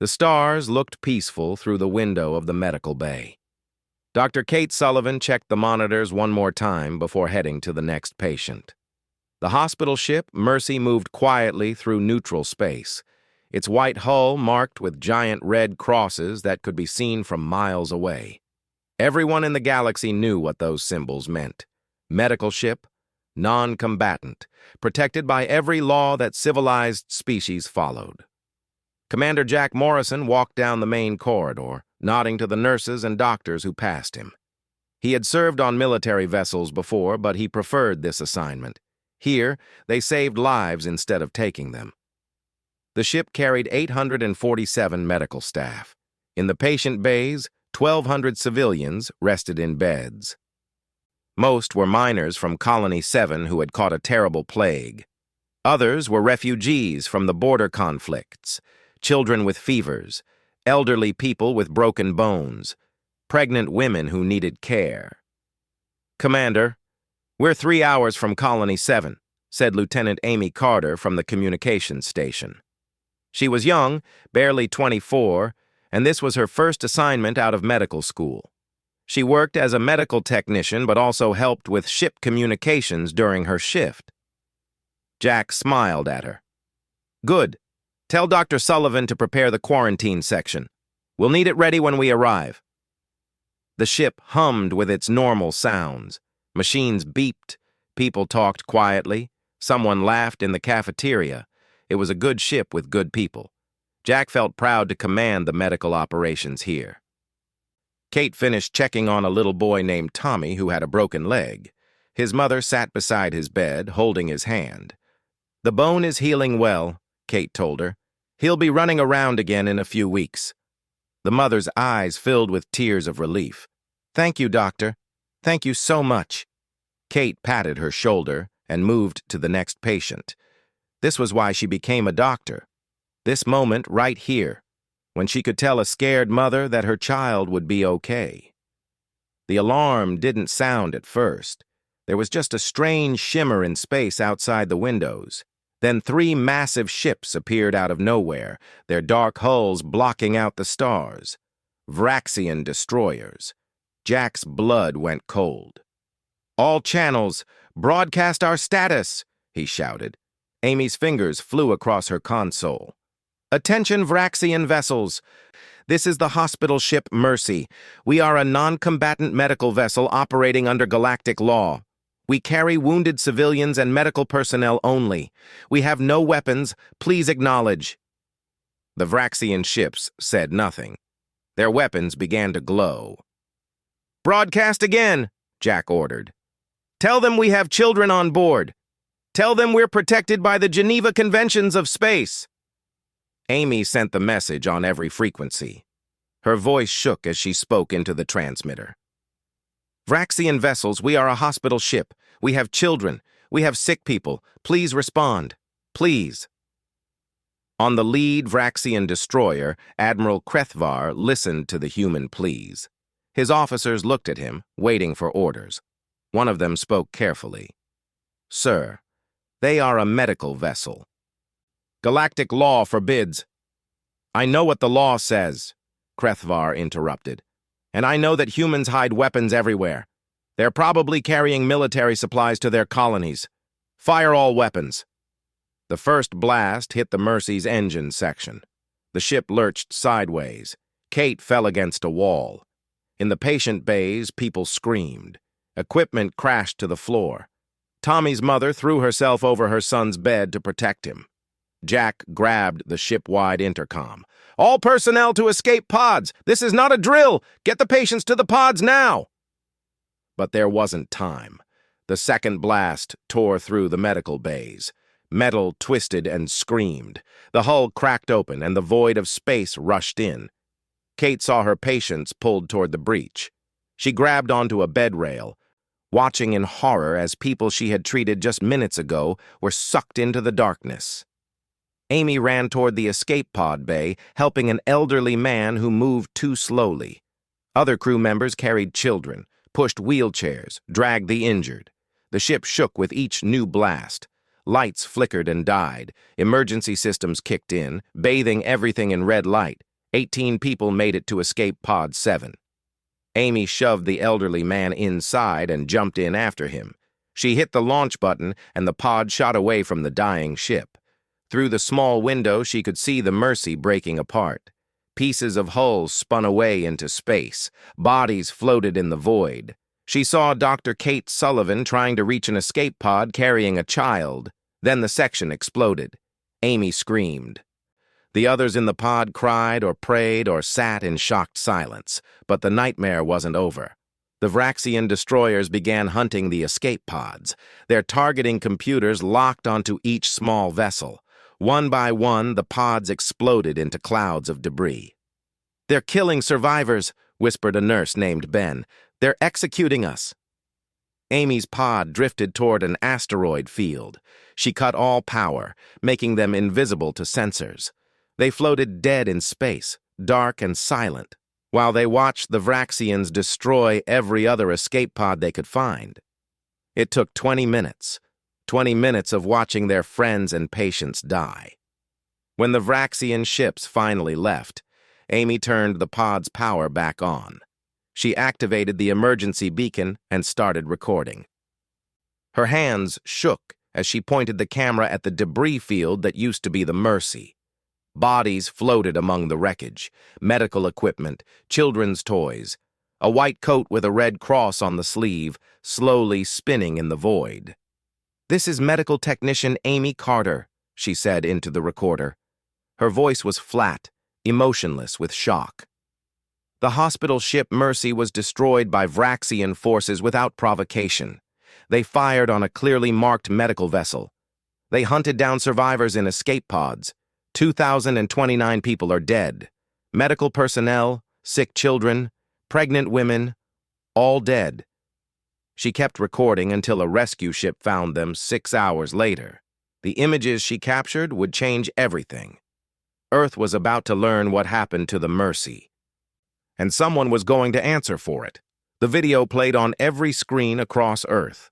The stars looked peaceful through the window of the medical bay. Dr. Kate Sullivan checked the monitors one more time before heading to the next patient. The hospital ship, Mercy, moved quietly through neutral space, its white hull marked with giant red crosses that could be seen from miles away. Everyone in the galaxy knew what those symbols meant. Medical ship, non-combatant, protected by every law that civilized species followed. Commander Jack Morrison walked down the main corridor, nodding to the nurses and doctors who passed him. He had served on military vessels before, but he preferred this assignment. Here, they saved lives instead of taking them. The ship carried 847 medical staff. In the patient bays, 1,200 civilians rested in beds. Most were miners from Colony 7 who had caught a terrible plague. Others were refugees from the border conflicts, children with fevers, elderly people with broken bones, pregnant women who needed care. "Commander, we're 3 hours from Colony 7, said Lieutenant Amy Carter from the communications station. She was young, barely 24, and this was her first assignment out of medical school. She worked as a medical technician but also helped with ship communications during her shift. Jack smiled at her. "Good. Tell Dr. Sullivan to prepare the quarantine section. We'll need it ready when we arrive." The ship hummed with its normal sounds. Machines beeped. People talked quietly. Someone laughed in the cafeteria. It was a good ship with good people. Jack felt proud to command the medical operations here. Kate finished checking on a little boy named Tommy who had a broken leg. His mother sat beside his bed, holding his hand. "The bone is healing well," Kate told her. "He'll be running around again in a few weeks." The mother's eyes filled with tears of relief. "Thank you, doctor. Thank you so much." Kate patted her shoulder and moved to the next patient. This was why she became a doctor. This moment right here, when she could tell a scared mother that her child would be okay. The alarm didn't sound at first. There was just a strange shimmer in space outside the windows. Then 3 massive ships appeared out of nowhere, their dark hulls blocking out the stars. Vraxian destroyers. Jack's blood went cold. "All channels, broadcast our status," he shouted. Amy's fingers flew across her console. "Attention, Vraxian vessels. This is the hospital ship Mercy. We are a non-combatant medical vessel operating under galactic law. We carry wounded civilians and medical personnel only. We have no weapons. Please acknowledge." The Vraxian ships said nothing. Their weapons began to glow. "Broadcast again," Jack ordered. "Tell them we have children on board. Tell them we're protected by the Geneva Conventions of Space." Amy sent the message on every frequency. Her voice shook as she spoke into the transmitter. "Vraxian vessels, we are a hospital ship. We have children. We have sick people. Please respond. Please." On the lead Vraxian destroyer, Admiral Krethvar listened to the human pleas. His officers looked at him, waiting for orders. One of them spoke carefully. "Sir, they are a medical vessel. Galactic law forbids." "I know what the law says," Krethvar interrupted. "And I know that humans hide weapons everywhere. They're probably carrying military supplies to their colonies. Fire all weapons." The first blast hit the Mercy's engine section. The ship lurched sideways. Kate fell against a wall. In the patient bays, people screamed. Equipment crashed to the floor. Tommy's mother threw herself over her son's bed to protect him. Jack grabbed the ship-wide intercom. "All personnel to escape pods! This is not a drill! Get the patients to the pods now!" But there wasn't time. The second blast tore through the medical bays. Metal twisted and screamed. The hull cracked open and the void of space rushed in. Kate saw her patients pulled toward the breach. She grabbed onto a bed rail, watching in horror as people she had treated just minutes ago were sucked into the darkness. Amy ran toward the escape pod bay, helping an elderly man who moved too slowly. Other crew members carried children, pushed wheelchairs, dragged the injured. The ship shook with each new blast. Lights flickered and died. Emergency systems kicked in, bathing everything in red light. 18 people made it to escape pod 7. Amy shoved the elderly man inside and jumped in after him. She hit the launch button, and the pod shot away from the dying ship. Through the small window, she could see the Mercy breaking apart. Pieces of hulls spun away into space. Bodies floated in the void. She saw Dr. Kate Sullivan trying to reach an escape pod carrying a child. Then the section exploded. Amy screamed. The others in the pod cried or prayed or sat in shocked silence, but the nightmare wasn't over. The Vraxian destroyers began hunting the escape pods. Their targeting computers locked onto each small vessel. One by one, the pods exploded into clouds of debris. "They're killing survivors," whispered a nurse named Ben. "They're executing us." Amy's pod drifted toward an asteroid field. She cut all power, making them invisible to sensors. They floated dead in space, dark and silent, while they watched the Vraxians destroy every other escape pod they could find. It took 20 minutes. 20 minutes of watching their friends and patients die. When the Vraxian ships finally left, Amy turned the pod's power back on. She activated the emergency beacon and started recording. Her hands shook as she pointed the camera at the debris field that used to be the Mercy. Bodies floated among the wreckage, medical equipment, children's toys, a white coat with a red cross on the sleeve, slowly spinning in the void. "This is medical technician Amy Carter," she said into the recorder. Her voice was flat, emotionless with shock. "The hospital ship Mercy was destroyed by Vraxian forces without provocation. They fired on a clearly marked medical vessel. They hunted down survivors in escape pods. 2,029 people are dead. Medical personnel, sick children, pregnant women, all dead." She kept recording until a rescue ship found them 6 hours later. The images she captured would change everything. Earth was about to learn what happened to the Mercy. And someone was going to answer for it. The video played on every screen across Earth.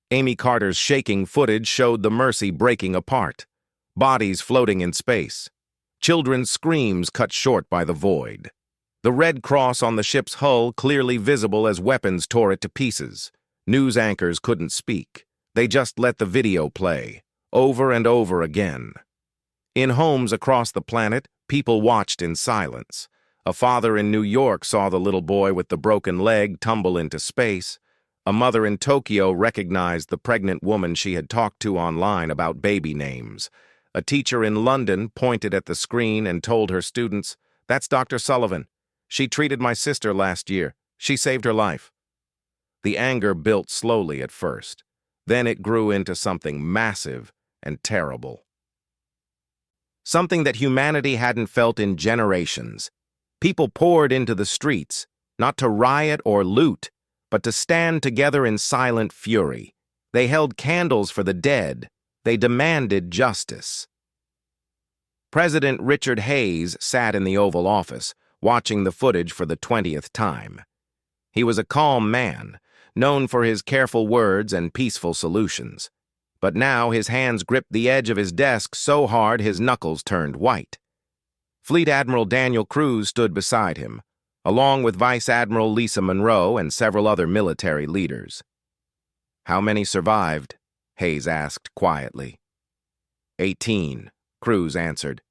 Amy Carter's shaking footage showed the Mercy breaking apart, bodies floating in space, children's screams cut short by the void. The red cross on the ship's hull clearly visible as weapons tore it to pieces. News anchors couldn't speak. They just let the video play, over and over again. In homes across the planet, people watched in silence. A father in New York saw the little boy with the broken leg tumble into space. A mother in Tokyo recognized the pregnant woman she had talked to online about baby names. A teacher in London pointed at the screen and told her students, "That's Dr. Sullivan. She treated my sister last year. She saved her life." The anger built slowly at first. Then it grew into something massive and terrible. Something that humanity hadn't felt in generations. People poured into the streets, not to riot or loot, but to stand together in silent fury. They held candles for the dead. They demanded justice. President Richard Hayes sat in the Oval Office, watching the footage for the 20th time. He was a calm man, known for his careful words and peaceful solutions. But now his hands gripped the edge of his desk so hard his knuckles turned white. Fleet Admiral Daniel Cruz stood beside him, along with Vice Admiral Lisa Monroe and several other military leaders. "How many survived?" Hayes asked quietly. 18, Cruz answered.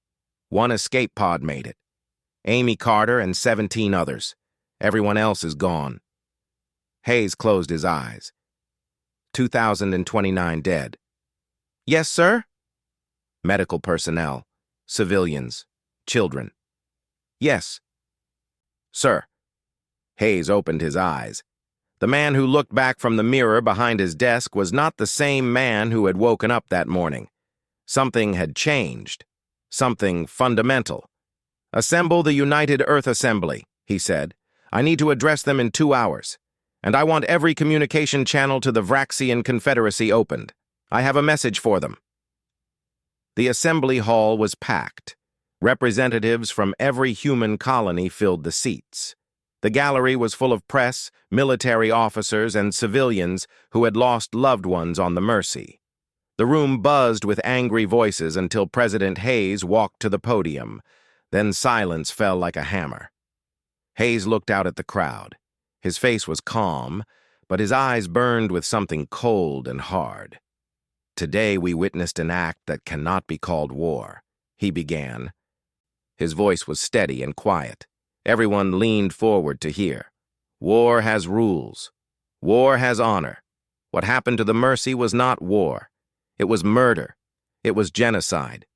"One escape pod made it. Amy Carter and 17 others. Everyone else is gone." Hayes closed his eyes. 2,029 dead. "Yes, sir?" "Medical personnel, civilians, children." "Yes, sir." Hayes opened his eyes. The man who looked back from the mirror behind his desk was not the same man who had woken up that morning. Something had changed. Something fundamental. "Assemble the United Earth Assembly," he said. "I need to address them in 2 hours. And I want every communication channel to the Vraxian Confederacy opened. I have a message for them." The assembly hall was packed. Representatives from every human colony filled the seats. The gallery was full of press, military officers, and civilians who had lost loved ones on the Mercy. The room buzzed with angry voices until President Hayes walked to the podium. Then silence fell like a hammer. Hayes looked out at the crowd. His face was calm, but his eyes burned with something cold and hard. "Today we witnessed an act that cannot be called war," he began. His voice was steady and quiet. Everyone leaned forward to hear. "War has rules. War has honor. What happened to the Mercy was not war. It was murder. It was genocide.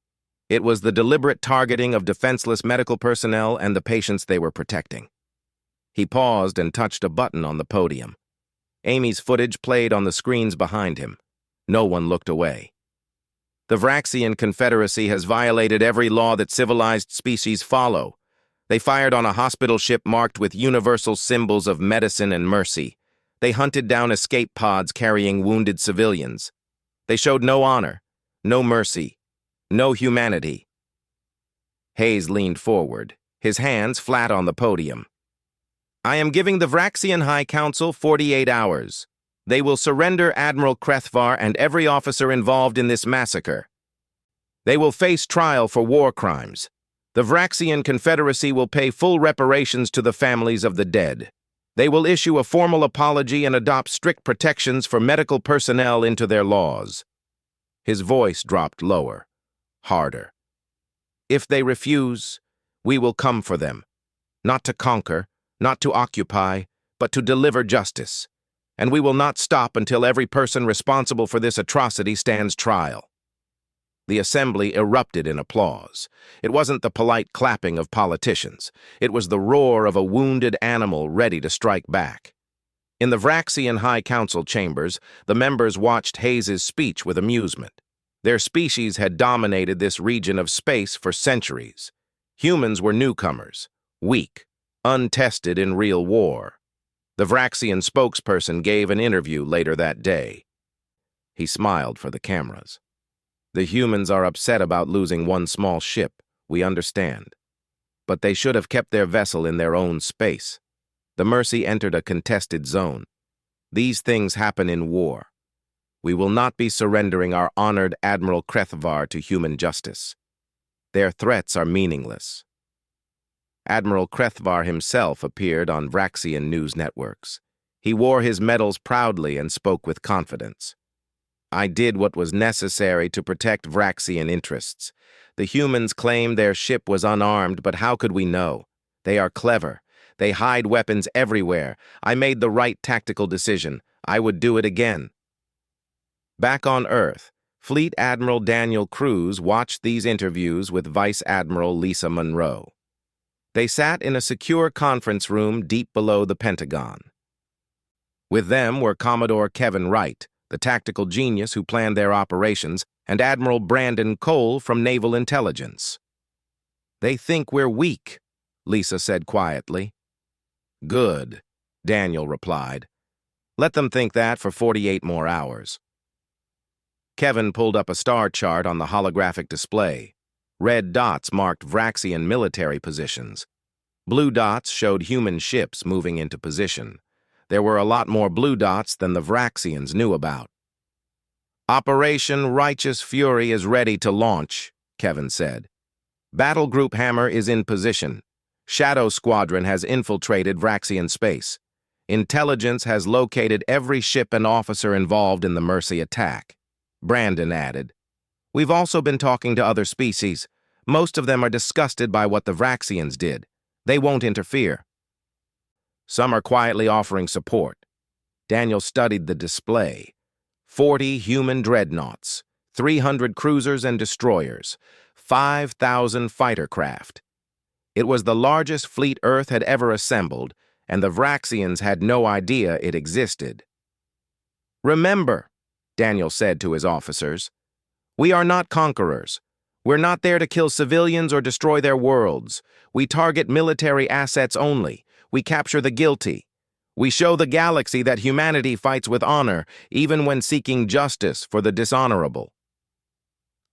It was the deliberate targeting of defenseless medical personnel and the patients they were protecting." He paused and touched a button on the podium. Amy's footage played on the screens behind him. No one looked away. "The Vraxian Confederacy has violated every law that civilized species follow. They fired on a hospital ship marked with universal symbols of medicine and mercy. They hunted down escape pods carrying wounded civilians. They showed no honor, no mercy, no humanity." Hayes leaned forward, his hands flat on the podium. "I am giving the Vraxian High Council 48 hours. They will surrender Admiral Krethvar and every officer involved in this massacre. They will face trial for war crimes. The Vraxian Confederacy will pay full reparations to the families of the dead. They will issue a formal apology and adopt strict protections for medical personnel into their laws." His voice dropped lower, harder. "If they refuse, we will come for them, not to conquer, not to occupy, but to deliver justice. And we will not stop until every person responsible for this atrocity stands trial." The assembly erupted in applause. It wasn't the polite clapping of politicians. It was the roar of a wounded animal ready to strike back. In the Vraxian High Council chambers, the members watched Hayes's speech with amusement. Their species had dominated this region of space for centuries. Humans were newcomers, weak, untested in real war. The Vraxian spokesperson gave an interview later that day. He smiled for the cameras. "The humans are upset about losing one small ship, we understand. But they should have kept their vessel in their own space. The Mercy entered a contested zone. These things happen in war. We will not be surrendering our honored Admiral Krethvar to human justice. Their threats are meaningless." Admiral Krethvar himself appeared on Vraxian news networks. He wore his medals proudly and spoke with confidence. "I did what was necessary to protect Vraxian interests. The humans claimed their ship was unarmed, but how could we know? They are clever. They hide weapons everywhere. I made the right tactical decision. I would do it again." Back on Earth, Fleet Admiral Daniel Cruz watched these interviews with Vice Admiral Lisa Monroe. They sat in a secure conference room deep below the Pentagon. With them were Commodore Kevin Wright, the tactical genius who planned their operations, and Admiral Brandon Cole from Naval Intelligence. "They think we're weak," Lisa said quietly. "Good," Daniel replied. "Let them think that for 48 more hours." Kevin pulled up a star chart on the holographic display. Red dots marked Vraxian military positions. Blue dots showed human ships moving into position. There were a lot more blue dots than the Vraxians knew about. "Operation Righteous Fury is ready to launch," Kevin said. "Battle Group Hammer is in position. Shadow Squadron has infiltrated Vraxian space. Intelligence has located every ship and officer involved in the Mercy attack." Brandon added, "We've also been talking to other species. Most of them are disgusted by what the Vraxians did. They won't interfere. Some are quietly offering support." Daniel studied the display. 40 human dreadnoughts, 300 cruisers and destroyers, 5,000 fighter craft. It was the largest fleet Earth had ever assembled, and the Vraxians had no idea it existed. "Remember," Daniel said to his officers, "we are not conquerors. We're not there to kill civilians or destroy their worlds. We target military assets only. We capture the guilty. We show the galaxy that humanity fights with honor, even when seeking justice for the dishonorable."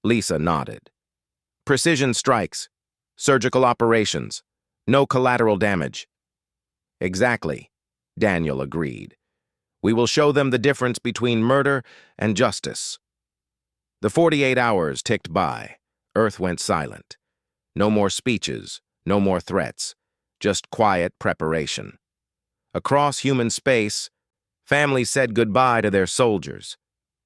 Lisa nodded. "Precision strikes, surgical operations, no collateral damage." "Exactly," Daniel agreed. "We will show them the difference between murder and justice." The 48 hours ticked by. Earth went silent. No more speeches, no more threats, just quiet preparation. Across human space, families said goodbye to their soldiers.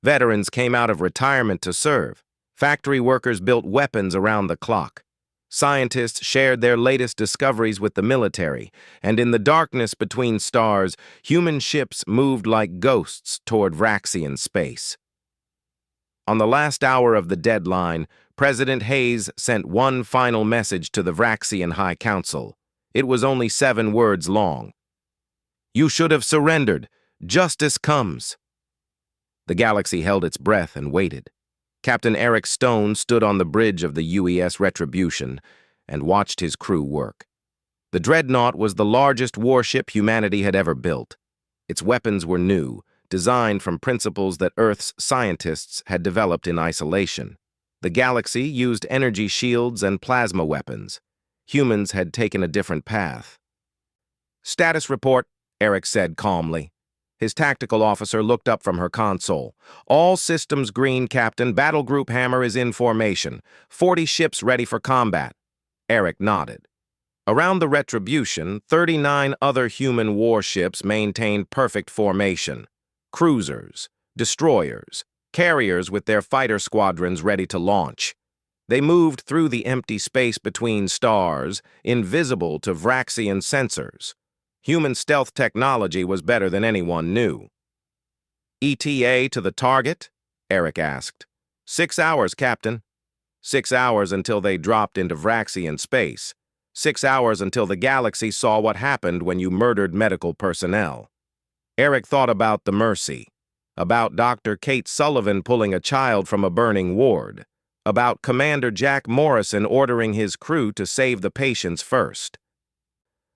Veterans came out of retirement to serve. Factory workers built weapons around the clock. Scientists shared their latest discoveries with the military, and in the darkness between stars, human ships moved like ghosts toward Vraxian space. On the last hour of the deadline, President Hayes sent one final message to the Vraxian High Council. It was only 7 words long. "You should have surrendered. Justice comes." The galaxy held its breath and waited. Captain Eric Stone stood on the bridge of the UES Retribution and watched his crew work. The Dreadnought was the largest warship humanity had ever built. Its weapons were new, designed from principles that Earth's scientists had developed in isolation. The galaxy used energy shields and plasma weapons. Humans had taken a different path. "Status report," Eric said calmly. His tactical officer looked up from her console. "All systems green, Captain. Battle Group Hammer is in formation. 40 ships ready for combat." Eric nodded. Around the Retribution, 39 other human warships maintained perfect formation. Cruisers, destroyers, carriers with their fighter squadrons ready to launch. They moved through the empty space between stars, invisible to Vraxian sensors. Human stealth technology was better than anyone knew. "ETA to the target?" Eric asked. 6 hours, Captain." 6 hours until they dropped into Vraxian space. 6 hours until the galaxy saw what happened when you murdered medical personnel. Eric thought about the Mercy, about Dr. Kate Sullivan pulling a child from a burning ward, about Commander Jack Morrison ordering his crew to save the patients first,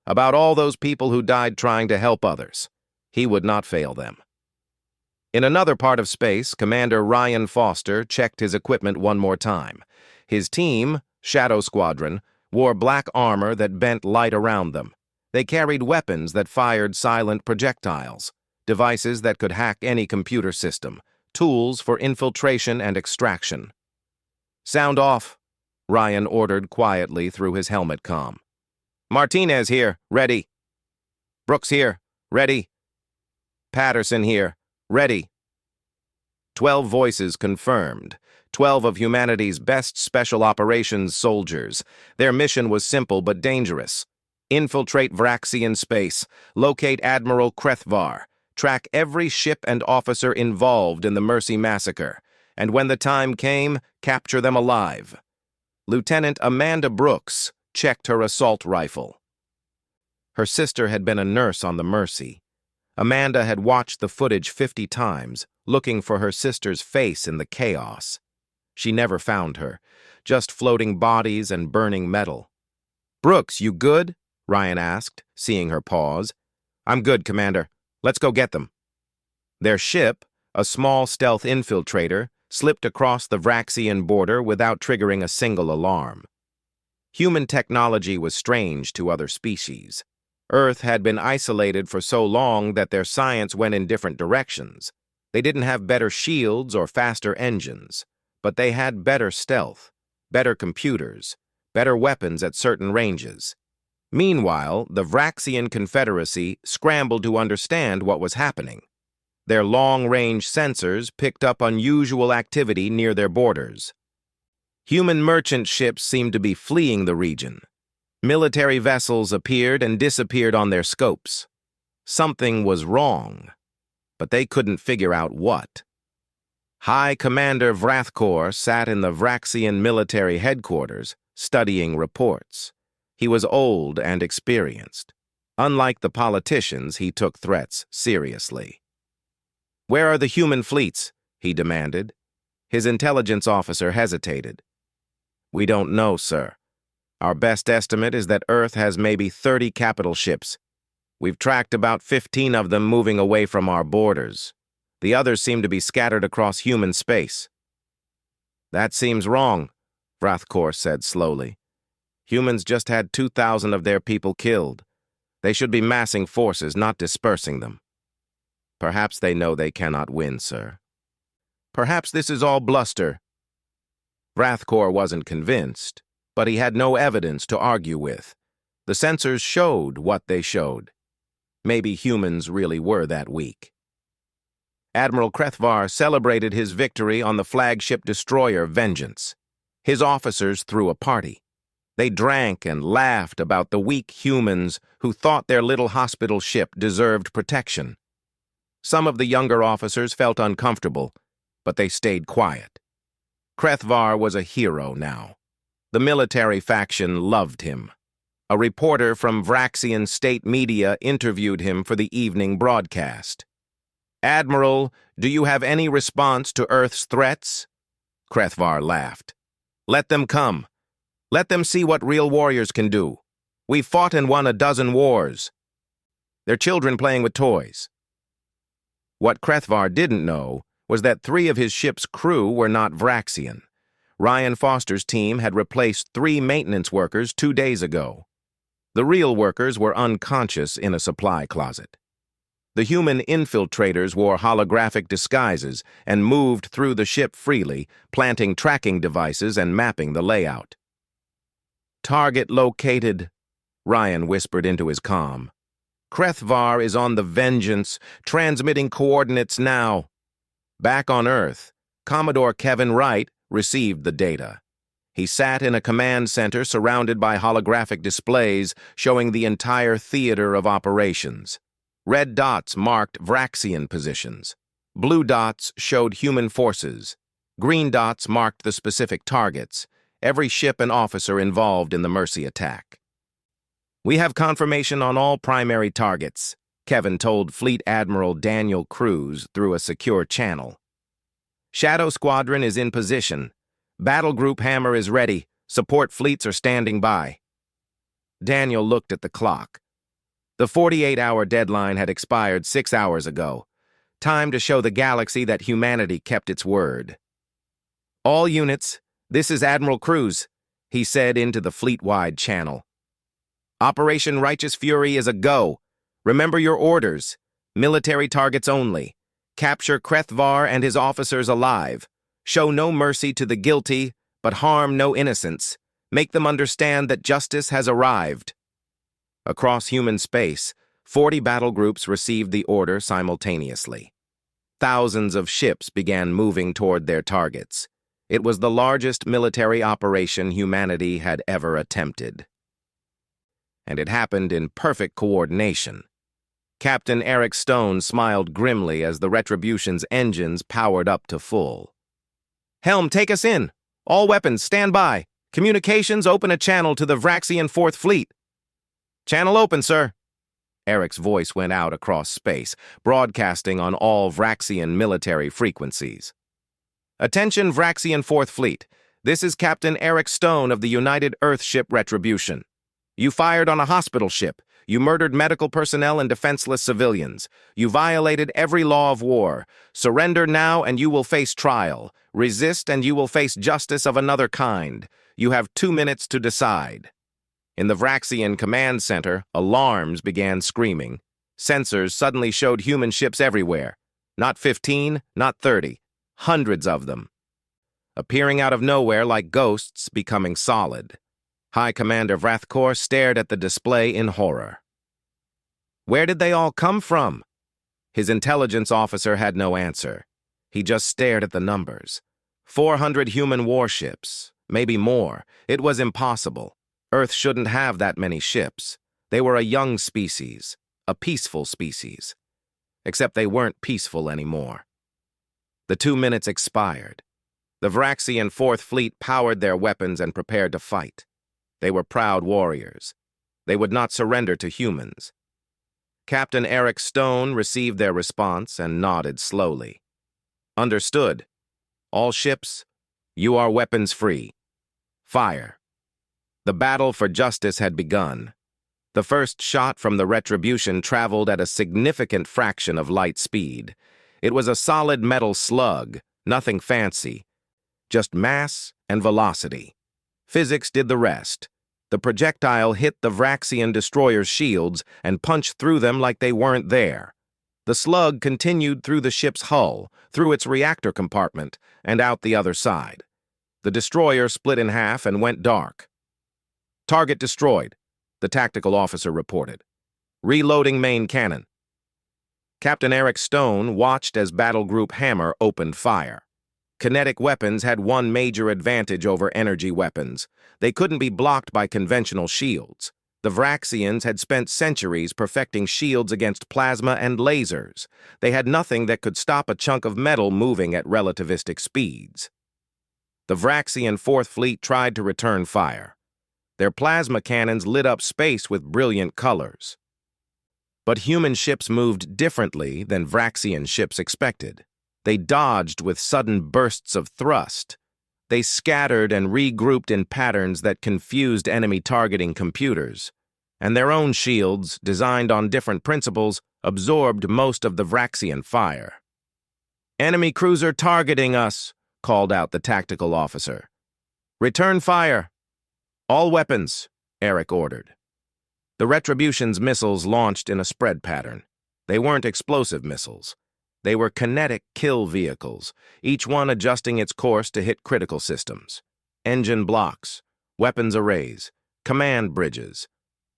about all those people who died trying to help others. He would not fail them. In another part of space, Commander Ryan Foster checked his equipment one more time. His team, Shadow Squadron, wore black armor that bent light around them. They carried weapons that fired silent projectiles, devices that could hack any computer system, tools for infiltration and extraction. "Sound off," Ryan ordered quietly through his helmet comm. "Martinez here, ready. Brooks here, ready. Patterson here, ready." 12 voices confirmed. 12 of humanity's best special operations soldiers. Their mission was simple but dangerous. Infiltrate Vraxian space, locate Admiral Krethvar, track every ship and officer involved in the Mercy massacre, and when the time came, capture them alive. Lieutenant Amanda Brooks checked her assault rifle. Her sister had been a nurse on the Mercy. Amanda had watched the footage 50 times, looking for her sister's face in the chaos. She never found her, just floating bodies and burning metal. "Brooks, you good?" Ryan asked, seeing her pause. "I'm good, Commander. Let's go get them." Their ship, a small stealth infiltrator, slipped across the Vraxian border without triggering a single alarm. Human technology was strange to other species. Earth had been isolated for so long that their science went in different directions. They didn't have better shields or faster engines, but they had better stealth, better computers, better weapons at certain ranges. Meanwhile, the Vraxian Confederacy scrambled to understand what was happening. Their long-range sensors picked up unusual activity near their borders. Human merchant ships seemed to be fleeing the region. Military vessels appeared and disappeared on their scopes. Something was wrong, but they couldn't figure out what. High Commander Vrathkor sat in the Vraxian military headquarters, studying reports. He was old and experienced. Unlike the politicians, he took threats seriously. "Where are the human fleets?" he demanded. His intelligence officer hesitated. "We don't know, sir. Our best estimate is that Earth has maybe 30 capital ships. We've tracked about 15 of them moving away from our borders. The others seem to be scattered across human space." "That seems wrong," Vrathkor said slowly. "Humans just had 2,000 of their people killed. They should be massing forces, not dispersing them." "Perhaps they know they cannot win, sir. Perhaps this is all bluster." Vrathkor wasn't convinced. but he had no evidence to argue with. The sensors showed what they showed. Maybe humans really were that weak. Admiral Krethvar celebrated his victory on the flagship destroyer Vengeance. His officers threw a party. They drank and laughed about the weak humans who thought their little hospital ship deserved protection. Some of the younger officers felt uncomfortable, but they stayed quiet. Krethvar was a hero now. The military faction loved him. A reporter from Vraxian state media interviewed him for the evening broadcast. "Admiral, do you have any response to Earth's threats?" Krethvar laughed. "Let them come. Let them see what real warriors can do. We've fought and won a dozen wars. They're children playing with toys." What Krethvar didn't know was that 3 of his ship's crew were not Vraxian. Ryan Foster's team had replaced 3 maintenance workers 2 days ago. The real workers were unconscious in a supply closet. The human infiltrators wore holographic disguises and moved through the ship freely, planting tracking devices and mapping the layout. "Target located," Ryan whispered into his comm. "Krethvar is on the Vengeance, transmitting coordinates now." Back on Earth, Commodore Kevin Wright received the data. He sat in a command center surrounded by holographic displays showing the entire theater of operations. Red dots marked Vraxian positions. Blue dots showed human forces. Green dots marked the specific targets, every ship and officer involved in the Mercy attack. "We have confirmation on all primary targets," Kevin told Fleet Admiral Daniel Cruz through a secure channel. "Shadow Squadron is in position. Battle Group Hammer is ready. Support fleets are standing by." Daniel looked at the clock. The 48-hour deadline had expired 6 hours ago. Time to show the galaxy that humanity kept its word. "All units, this is Admiral Cruz," he said into the fleet-wide channel. "Operation Righteous Fury is a go. Remember your orders. Military targets only. Capture Krethvar and his officers alive. Show no mercy to the guilty, but harm no innocents. Make them understand that justice has arrived." Across human space, 40 battle groups received the order simultaneously. Thousands of ships began moving toward their targets. It was the largest military operation humanity had ever attempted. And it happened in perfect coordination. Captain Eric Stone smiled grimly as the Retribution's engines powered up to full. "Helm, take us in. All weapons, stand by. Communications, open a channel to the Vraxian 4th Fleet." "Channel open, sir." Eric's voice went out across space, broadcasting on all Vraxian military frequencies. "Attention, Vraxian 4th Fleet. This is Captain Eric Stone of the United Earth ship Retribution. You fired on a hospital ship. You murdered medical personnel and defenseless civilians. You violated every law of war. Surrender now and you will face trial. Resist and you will face justice of another kind. You have 2 minutes to decide." In the Vraxian command center, alarms began screaming. Sensors suddenly showed human ships everywhere. Not 15, not 30. Hundreds of them. Appearing out of nowhere like ghosts, becoming solid. High Commander Vrathkor stared at the display in horror. Where did they all come from? His intelligence officer had no answer. He just stared at the numbers. 400 human warships, maybe more. It was impossible. Earth shouldn't have that many ships. They were a young species, a peaceful species. Except they weren't peaceful anymore. The 2 minutes expired. The Vraxian 4th Fleet powered their weapons and prepared to fight. They were proud warriors. They would not surrender to humans. Captain Eric Stone received their response and nodded slowly. "Understood. All ships, you are weapons free. Fire." The battle for justice had begun. The first shot from the Retribution traveled at a significant fraction of light speed. It was a solid metal slug, nothing fancy, just mass and velocity. Physics did the rest. The projectile hit the Vraxian destroyer's shields and punched through them like they weren't there. The slug continued through the ship's hull, through its reactor compartment, and out the other side. The destroyer split in half and went dark. Target destroyed, the tactical officer reported. Reloading main cannon. Captain Eric Stone watched as Battle Group Hammer opened fire. Kinetic weapons had one major advantage over energy weapons. They couldn't be blocked by conventional shields. The Vraxians had spent centuries perfecting shields against plasma and lasers. They had nothing that could stop a chunk of metal moving at relativistic speeds. The Vraxian Fourth Fleet tried to return fire. Their plasma cannons lit up space with brilliant colors. But human ships moved differently than Vraxian ships expected. They dodged with sudden bursts of thrust. They scattered and regrouped in patterns that confused enemy targeting computers. And their own shields, designed on different principles, absorbed most of the Vraxian fire. "Enemy cruiser targeting us," called out the tactical officer. "Return fire. All weapons," Eric ordered. The Retribution's missiles launched in a spread pattern. They weren't explosive missiles. They were kinetic kill vehicles, each one adjusting its course to hit critical systems. Engine blocks, weapons arrays, command bridges.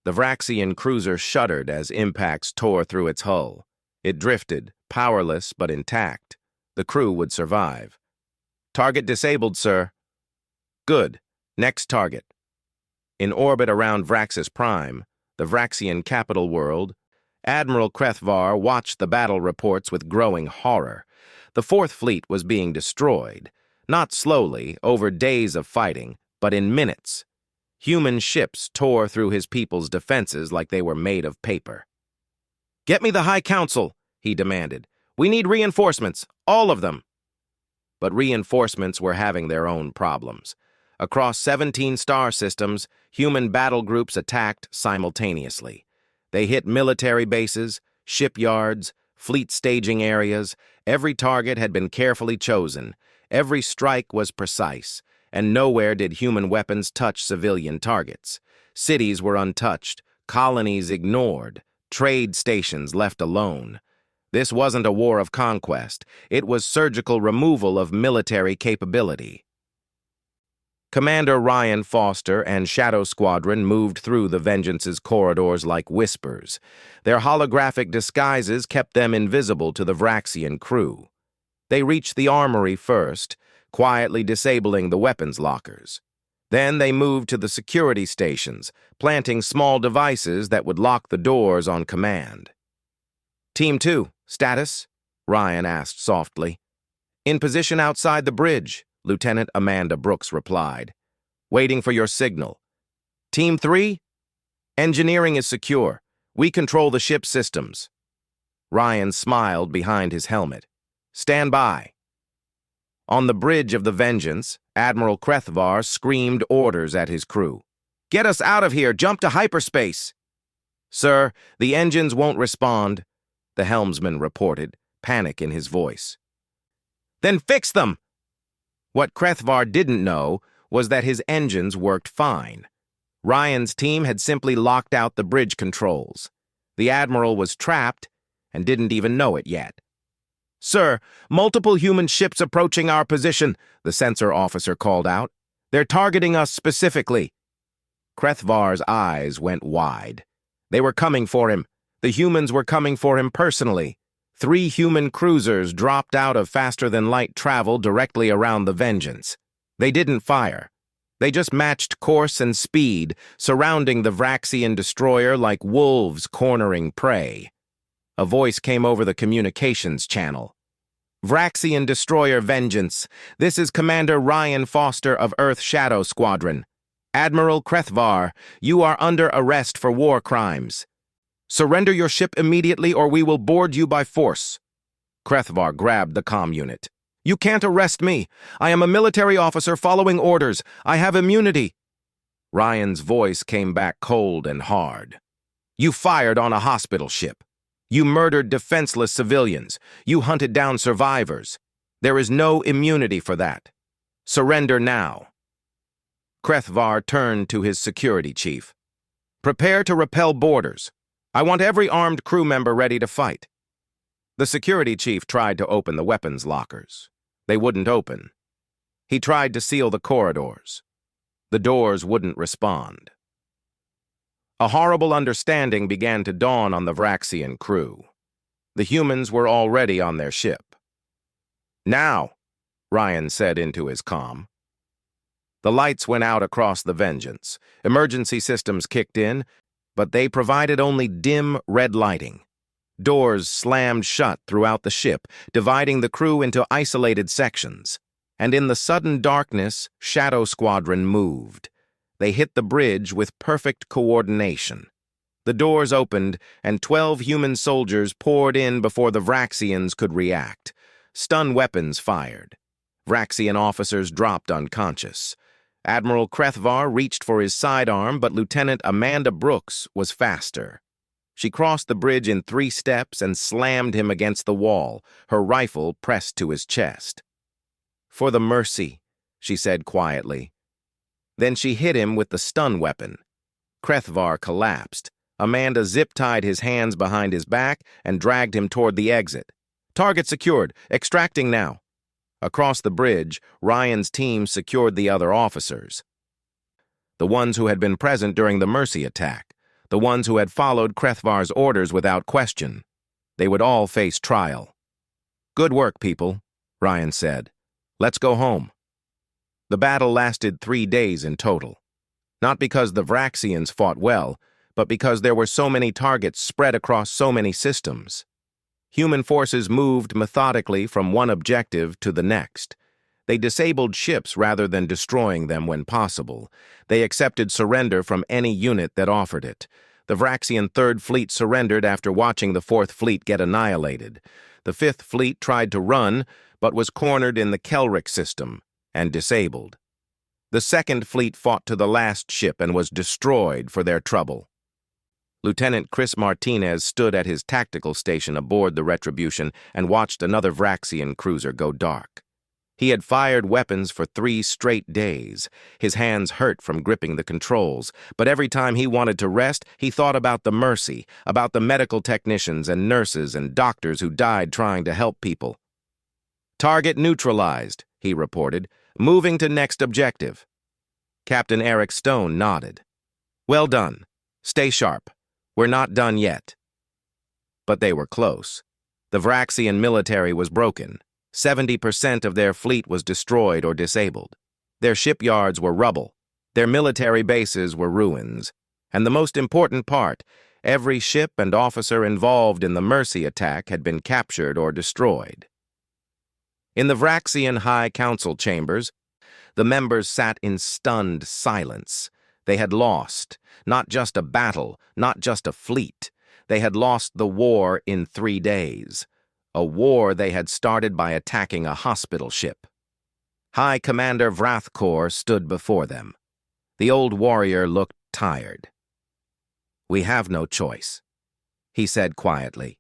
The Vraxian cruiser shuddered as impacts tore through its hull. It drifted, powerless but intact. The crew would survive. "Target disabled, sir." "Good. Next target." In orbit around Vraxis Prime, the Vraxian capital world, Admiral Krethvar watched the battle reports with growing horror. The Fourth Fleet was being destroyed, not slowly, over days of fighting, but in minutes. Human ships tore through his people's defenses like they were made of paper. "Get me the High Council," he demanded. "We need reinforcements, all of them." But reinforcements were having their own problems. Across 17 star systems, human battle groups attacked simultaneously. They hit military bases, shipyards, fleet staging areas. Every target had been carefully chosen. Every strike was precise, and nowhere did human weapons touch civilian targets. Cities were untouched, colonies ignored, trade stations left alone. This wasn't a war of conquest. It was surgical removal of military capability. Commander Ryan Foster and Shadow Squadron moved through the Vengeance's corridors like whispers. Their holographic disguises kept them invisible to the Vraxian crew. They reached the armory first, quietly disabling the weapons lockers. Then they moved to the security stations, planting small devices that would lock the doors on command. "Team 2, status?" Ryan asked softly. "In position outside the bridge," Lieutenant Amanda Brooks replied. "Waiting for your signal." "Team 3? Engineering is secure. We control the ship's systems." Ryan smiled behind his helmet. "Stand by." On the bridge of the Vengeance, Admiral Krethvar screamed orders at his crew. "Get us out of here! Jump to hyperspace!" "Sir, the engines won't respond," the helmsman reported, panic in his voice. "Then fix them!" What Krethvar didn't know was that his engines worked fine. Ryan's team had simply locked out the bridge controls. The Admiral was trapped and didn't even know it yet. "Sir, multiple human ships approaching our position," the sensor officer called out. "They're targeting us specifically." Krethvar's eyes went wide. They were coming for him. The humans were coming for him personally. 3 human cruisers dropped out of faster-than-light travel directly around the Vengeance. They didn't fire. They just matched course and speed, surrounding the Vraxian destroyer like wolves cornering prey. A voice came over the communications channel. "Vraxian destroyer Vengeance, this is Commander Ryan Foster of Earth Shadow Squadron. Admiral Krethvar, you are under arrest for war crimes. Surrender your ship immediately or we will board you by force." Krethvar grabbed the comm unit. "You can't arrest me. I am a military officer following orders. I have immunity." Ryan's voice came back cold and hard. "You fired on a hospital ship. You murdered defenseless civilians. You hunted down survivors. There is no immunity for that. Surrender now." Krethvar turned to his security chief. "Prepare to repel boarders. I want every armed crew member ready to fight." The security chief tried to open the weapons lockers. They wouldn't open. He tried to seal the corridors. The doors wouldn't respond. A horrible understanding began to dawn on the Vraxian crew. The humans were already on their ship. "Now," Ryan said into his comm. The lights went out across the Vengeance. Emergency systems kicked in, but they provided only dim red lighting. Doors slammed shut throughout the ship, dividing the crew into isolated sections. And in the sudden darkness, Shadow Squadron moved. They hit the bridge with perfect coordination. The doors opened, and 12 human soldiers poured in before the Vraxians could react. Stun weapons fired. Vraxian officers dropped unconscious. Admiral Krethvar reached for his sidearm, but Lieutenant Amanda Brooks was faster. She crossed the bridge in 3 steps and slammed him against the wall, her rifle pressed to his chest. "For the mercy," she said quietly. Then she hit him with the stun weapon. Krethvar collapsed. Amanda zip-tied his hands behind his back and dragged him toward the exit. "Target secured. Extracting now." Across the bridge, Ryan's team secured the other officers. The ones who had been present during the Mercy attack. The ones who had followed Krethvar's orders without question. They would all face trial. "Good work, people," Ryan said. "Let's go home." The battle lasted 3 days in total. Not because the Vraxians fought well, but because there were so many targets spread across so many systems. Human forces moved methodically from one objective to the next. They disabled ships rather than destroying them when possible. They accepted surrender from any unit that offered it. The Vraxian Third Fleet surrendered after watching the Fourth Fleet get annihilated. The Fifth Fleet tried to run, but was cornered in the Kelric system and disabled. The Second Fleet fought to the last ship and was destroyed for their trouble. Lieutenant Chris Martinez stood at his tactical station aboard the Retribution and watched another Vraxian cruiser go dark. He had fired weapons for 3 straight days. His hands hurt from gripping the controls, but every time he wanted to rest, he thought about the Mercy, about the medical technicians and nurses and doctors who died trying to help people. "Target neutralized," he reported. "Moving to next objective." Captain Eric Stone nodded. "Well done. Stay sharp. We're not done yet." But they were close. The Vraxian military was broken. 70% of their fleet was destroyed or disabled. Their shipyards were rubble. Their military bases were ruins. And the most important part, every ship and officer involved in the Mercy attack had been captured or destroyed. In the Vraxian High Council chambers, the members sat in stunned silence. They had lost, not just a battle, not just a fleet. They had lost the war in 3 days. A war they had started by attacking a hospital ship. High Commander Vrathkor stood before them. The old warrior looked tired. "We have no choice," he said quietly.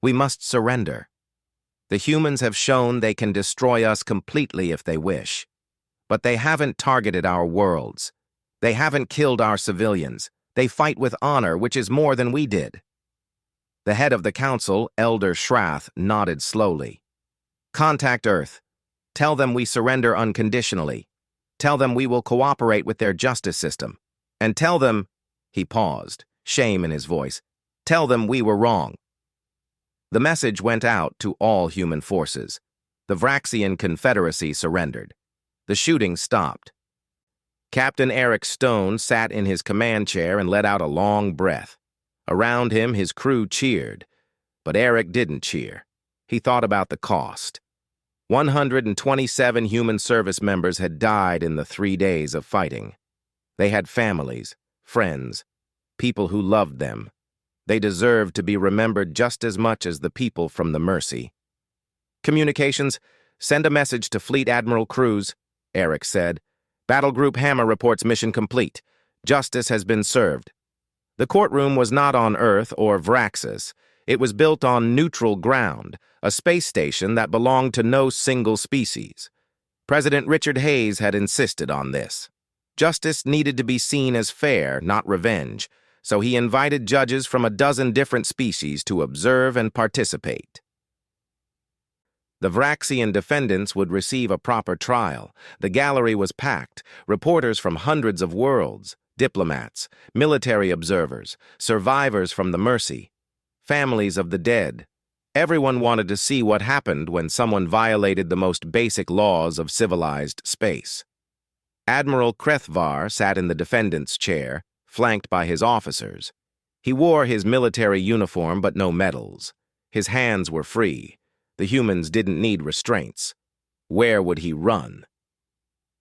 "We must surrender. The humans have shown they can destroy us completely if they wish. But they haven't targeted our worlds. They haven't killed our civilians. They fight with honor, which is more than we did." The head of the council, Elder Shrath, nodded slowly. "Contact Earth. Tell them we surrender unconditionally. Tell them we will cooperate with their justice system. And tell them," he paused, shame in his voice, "tell them we were wrong." The message went out to all human forces. The Vraxian Confederacy surrendered. The shooting stopped. Captain Eric Stone sat in his command chair and let out a long breath. Around him, his crew cheered. But Eric didn't cheer. He thought about the cost. 127 human service members had died in the 3 days of fighting. They had families, friends, people who loved them. They deserved to be remembered just as much as the people from the Mercy. "Communications, send a message to Fleet Admiral Cruz," Eric said. "Battle Group Hammer reports mission complete. Justice has been served." The courtroom was not on Earth or Vraxis. It was built on neutral ground, a space station that belonged to no single species. President Richard Hayes had insisted on this. Justice needed to be seen as fair, not revenge, so he invited judges from a dozen different species to observe and participate. The Vraxian defendants would receive a proper trial. The gallery was packed, reporters from hundreds of worlds, diplomats, military observers, survivors from the Mercy, families of the dead. Everyone wanted to see what happened when someone violated the most basic laws of civilized space. Admiral Krethvar sat in the defendant's chair, flanked by his officers. He wore his military uniform but no medals. His hands were free. The humans didn't need restraints. Where would he run?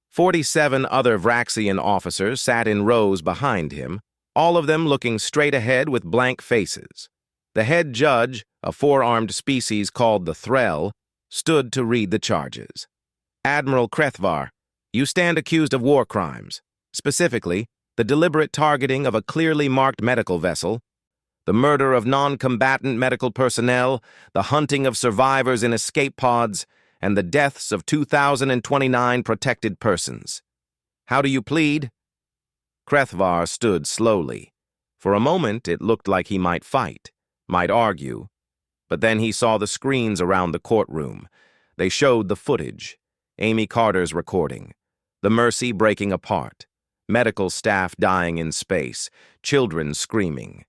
47 other Vraxian officers sat in rows behind him, all of them looking straight ahead with blank faces. The head judge, a four-armed species called the Threll, stood to read the charges. Admiral Krethvar, you stand accused of war crimes, specifically the deliberate targeting of a clearly marked medical vessel, the murder of non-combatant medical personnel, the hunting of survivors in escape pods, and the deaths of 2,029 protected persons. How do you plead? Krethvar stood slowly. For a moment, it looked like he might fight, might argue. But then he saw the screens around the courtroom. They showed the footage. Amy Carter's recording. The Mercy breaking apart. Medical staff dying in space. Children screaming.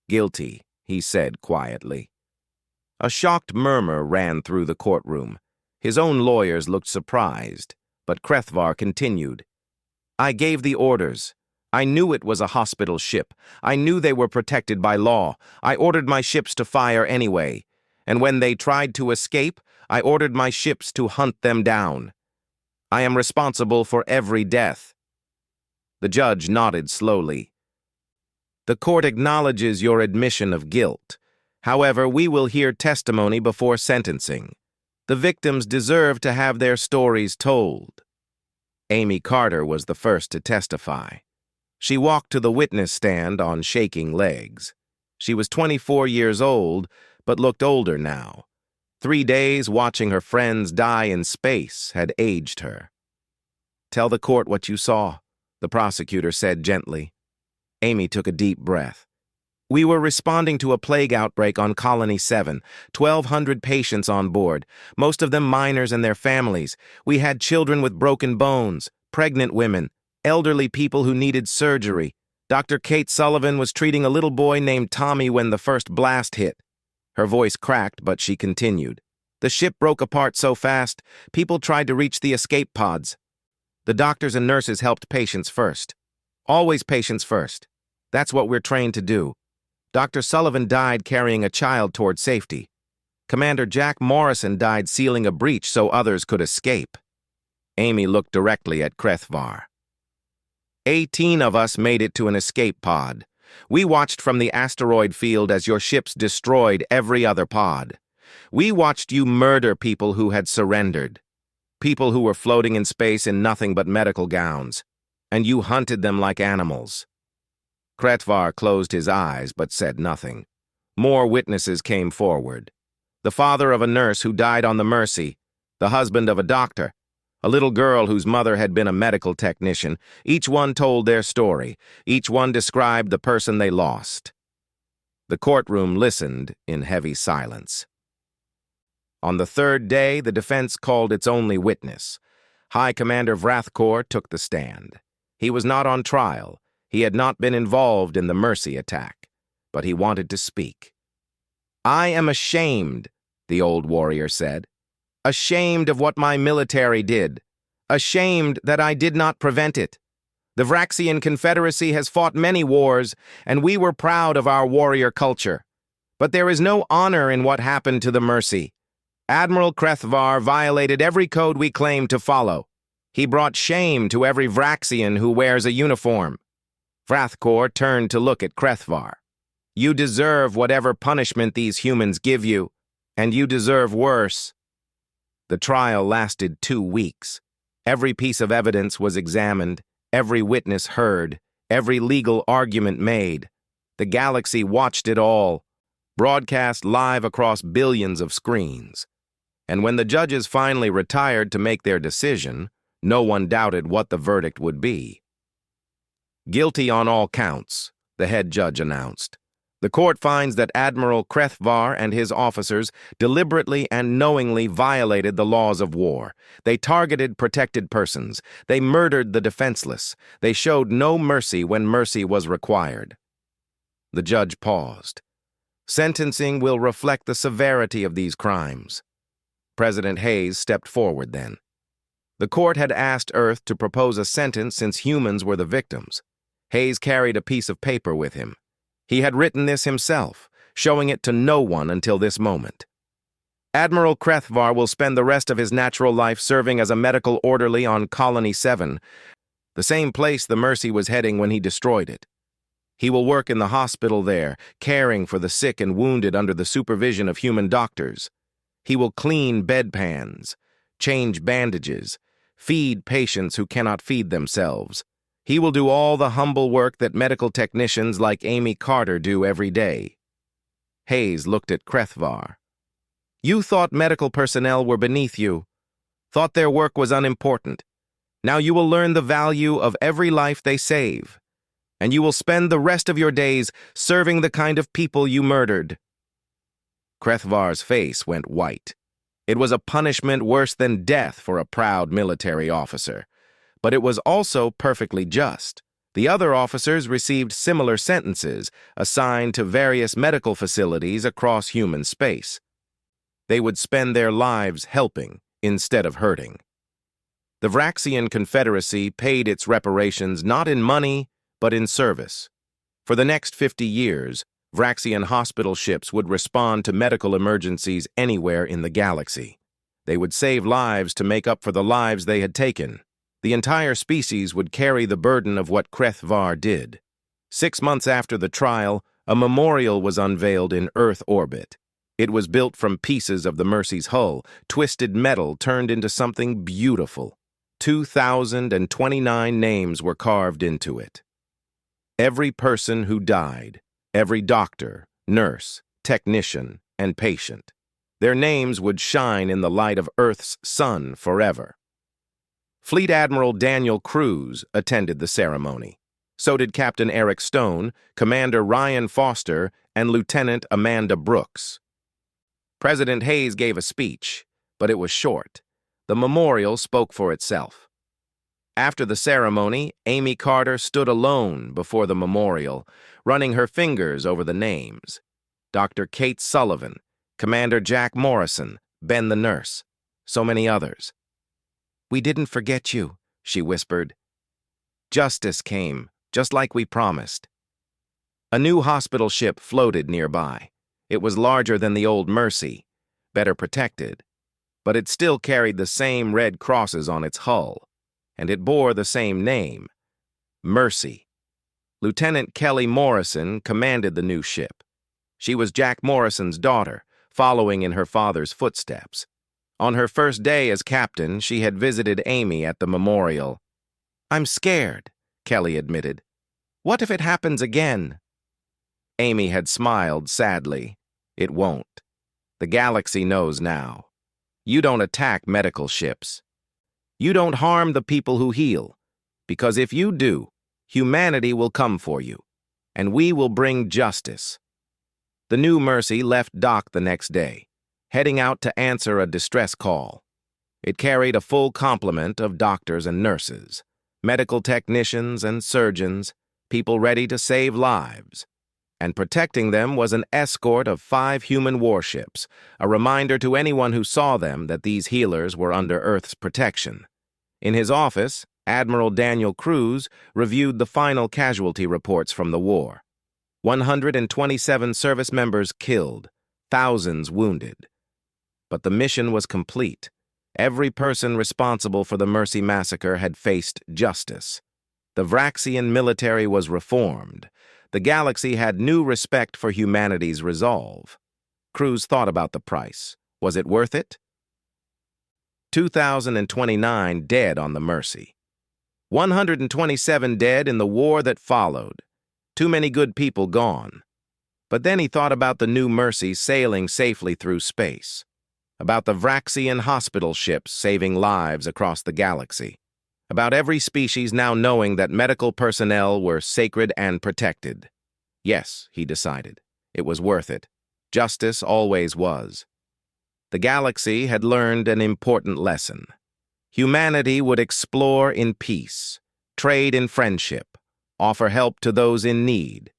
Guilty, he said quietly. A shocked murmur ran through the courtroom. His own lawyers looked surprised, but Krethvar continued. I gave the orders. I knew it was a hospital ship. I knew they were protected by law. I ordered my ships to fire anyway. And when they tried to escape, I ordered my ships to hunt them down. I am responsible for every death. The judge nodded slowly. The court acknowledges your admission of guilt. However, we will hear testimony before sentencing. The victims deserve to have their stories told. Amy Carter was the first to testify. She walked to the witness stand on shaking legs. She was 24 years old, but looked older now. 3 days watching her friends die in space had aged her. Tell the court what you saw, the prosecutor said gently. Amy took a deep breath. We were responding to a plague outbreak on Colony 7, 1,200 patients on board, most of them minors and their families. We had children with broken bones, pregnant women, elderly people who needed surgery. Dr. Kate Sullivan was treating a little boy named Tommy when the first blast hit. Her voice cracked, but she continued. The ship broke apart so fast, people tried to reach the escape pods. The doctors and nurses helped patients first. Always patients first. That's what we're trained to do. Dr. Sullivan died carrying a child toward safety. Commander Jack Morrison died sealing a breach so others could escape. Amy looked directly at Krethvar. 18 of us made it to an escape pod. We watched from the asteroid field as your ships destroyed every other pod. We watched you murder people who had surrendered. People who were floating in space in nothing but medical gowns. And you hunted them like animals. Krethvar closed his eyes but said nothing. More witnesses came forward. The father of a nurse who died on the Mercy, the husband of a doctor, a little girl whose mother had been a medical technician. Each one told their story. Each one described the person they lost. The courtroom listened in heavy silence. On the third day, the defense called its only witness. High Commander Vrathkor took the stand. He was not on trial. He had not been involved in the Mercy attack, but he wanted to speak. I am ashamed, the old warrior said. Ashamed of what my military did. Ashamed that I did not prevent it. The Vraxian Confederacy has fought many wars, and we were proud of our warrior culture. But there is no honor in what happened to the Mercy. Admiral Krethvar violated every code we claimed to follow. He brought shame to every Vraxian who wears a uniform. Vrathkor turned to look at Krethvar. You deserve whatever punishment these humans give you, and you deserve worse. The trial lasted 2 weeks. Every piece of evidence was examined, every witness heard, every legal argument made. The galaxy watched it all, broadcast live across billions of screens. And when the judges finally retired to make their decision, no one doubted what the verdict would be. Guilty on all counts, the head judge announced. The court finds that Admiral Krethvar and his officers deliberately and knowingly violated the laws of war. They targeted protected persons. They murdered the defenseless. They showed no mercy when mercy was required. The judge paused. Sentencing will reflect the severity of these crimes. President Hayes stepped forward then. The court had asked Earth to propose a sentence since humans were the victims. Hayes carried a piece of paper with him. He had written this himself, showing it to no one until this moment. Admiral Krethvar will spend the rest of his natural life serving as a medical orderly on Colony 7, the same place the Mercy was heading when he destroyed it. He will work in the hospital there, caring for the sick and wounded under the supervision of human doctors. He will clean bedpans, change bandages, feed patients who cannot feed themselves. He will do all the humble work that medical technicians like Amy Carter do every day. Hayes looked at Krethvar. You thought medical personnel were beneath you, thought their work was unimportant. Now you will learn the value of every life they save, and you will spend the rest of your days serving the kind of people you murdered. Krethvar's face went white. It was a punishment worse than death for a proud military officer. But it was also perfectly just. The other officers received similar sentences, assigned to various medical facilities across human space. They would spend their lives helping instead of hurting. The Vraxian Confederacy paid its reparations not in money, but in service. For the next 50 years, Vraxian hospital ships would respond to medical emergencies anywhere in the galaxy. They would save lives to make up for the lives they had taken. The entire species would carry the burden of what Krethvar did. 6 months after the trial, a memorial was unveiled in Earth orbit. It was built from pieces of the Mercy's hull, twisted metal turned into something beautiful. 2,029 names were carved into it. Every person who died, every doctor, nurse, technician, and patient. Their names would shine in the light of Earth's sun forever. Fleet Admiral Daniel Cruz attended the ceremony. So did Captain Eric Stone, Commander Ryan Foster, and Lieutenant Amanda Brooks. President Hayes gave a speech, but it was short. The memorial spoke for itself. After the ceremony, Amy Carter stood alone before the memorial, running her fingers over the names. Dr. Kate Sullivan, Commander Jack Morrison, Ben the nurse, so many others. We didn't forget you, she whispered. Justice came, just like we promised. A new hospital ship floated nearby. It was larger than the old Mercy, better protected, but it still carried the same red crosses on its hull, and it bore the same name, Mercy. Lieutenant Kelly Morrison commanded the new ship. She was Jack Morrison's daughter, following in her father's footsteps. On her first day as captain, she had visited Amy at the memorial. I'm scared, Kelly admitted. What if it happens again? Amy had smiled sadly. It won't. The galaxy knows now. You don't attack medical ships. You don't harm the people who heal, because if you do, humanity will come for you, and we will bring justice. The new Mercy left dock the next day, heading out to answer a distress call. It carried a full complement of doctors and nurses, medical technicians and surgeons, people ready to save lives. And protecting them was an escort of 5 human warships, a reminder to anyone who saw them that these healers were under Earth's protection. In his office, Admiral Daniel Cruz reviewed the final casualty reports from the war. 127 service members killed, thousands wounded. But the mission was complete. Every person responsible for the Mercy massacre had faced justice. The Vraxian military was reformed. The galaxy had new respect for humanity's resolve. Cruz thought about the price. Was it worth it? 2,029 dead on the Mercy. 127 dead in the war that followed. Too many good people gone. But then he thought about the new Mercy sailing safely through space, about the Vraxian hospital ships saving lives across the galaxy, about every species now knowing that medical personnel were sacred and protected. Yes, he decided, It was worth it. Justice always was. The galaxy had learned an important lesson. Humanity would explore in peace, trade in friendship, offer help to those in need.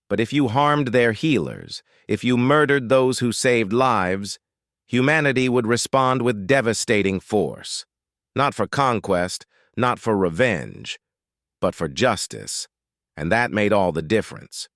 But if you harmed their healers, if you murdered those who saved lives, humanity would respond with devastating force. Not for conquest, not for revenge, but for justice. And that made all the difference.